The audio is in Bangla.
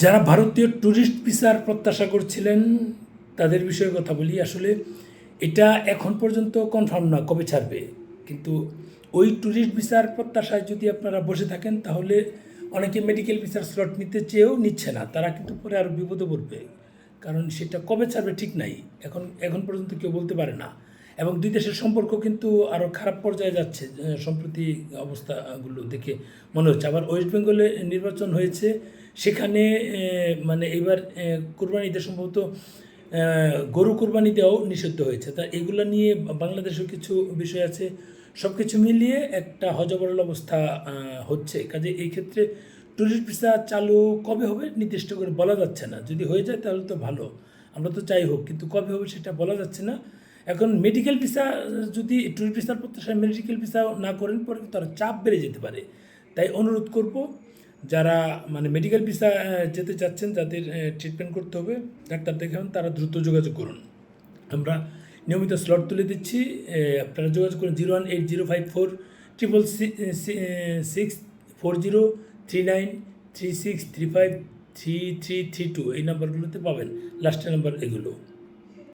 যারা ভারতীয় ট্যুরিস্ট ভিসার প্রত্যাশা করছিলেন তাদের বিষয়ে কথা বলি। আসলে এটা এখন পর্যন্ত কনফার্ম না কবে ছাড়বে, কিন্তু ওই ট্যুরিস্ট ভিসার প্রত্যাশায় যদি আপনারা বসে থাকেন তাহলে অনেকে মেডিকেল ভিসার স্লট নিতে চেয়েও নিচ্ছে না, তারা কিন্তু পরে আরও বিপদে পড়বে, কারণ সেটা কবে ছাড়বে ঠিক নাই। এখন পর্যন্ত কেউ বলতে পারে না, এবং দুই দেশের সম্পর্ক কিন্তু আরও খারাপ পর্যায়ে যাচ্ছে সম্প্রতি অবস্থাগুলো দেখে মনে হচ্ছে। আবার ওয়েস্ট বেঙ্গলে নির্বাচন হয়েছে, সেখানে মানে এবার কোরবানি ঈদে সম্ভবত গরু কোরবানি দেওয়াও নিষিদ্ধ হয়েছে। তা এগুলো নিয়ে বাংলাদেশেও কিছু বিষয় আছে, সব কিছু মিলিয়ে একটা হযবরল অবস্থা হচ্ছে। কাজে এই ক্ষেত্রে ট্যুরিস্ট ভিসা চালু কবে হবে নির্দিষ্ট করে বলা যাচ্ছে না। যদি হয়ে যায় তাহলে তো ভালো, আমরা তো চাই হোক, কিন্তু কবে হবে সেটা বলা যাচ্ছে না। এখন মেডিকেল ভিসা, যদি ট্যুরিস্ট ভিসার প্রত্যাশায় মেডিকেল ভিসা না করেন পরে কিন্তু আরও চাপ বেড়ে যেতে পারে। তাই অনুরোধ করব, যারা মানে মেডিকেল ভিসা যেতে চাচ্ছেন, যাদের ট্রিটমেন্ট করতে হবে, ডাক্তার দেখাবেন, তারা দ্রুত যোগাযোগ করুন। আমরা নিয়মিত স্লট তুলে দিচ্ছি, আপনারা যোগাযোগ করুন 0180546403936353332 এই নাম্বারগুলোতে পাবেন, লাস্টের নাম্বার এগুলো।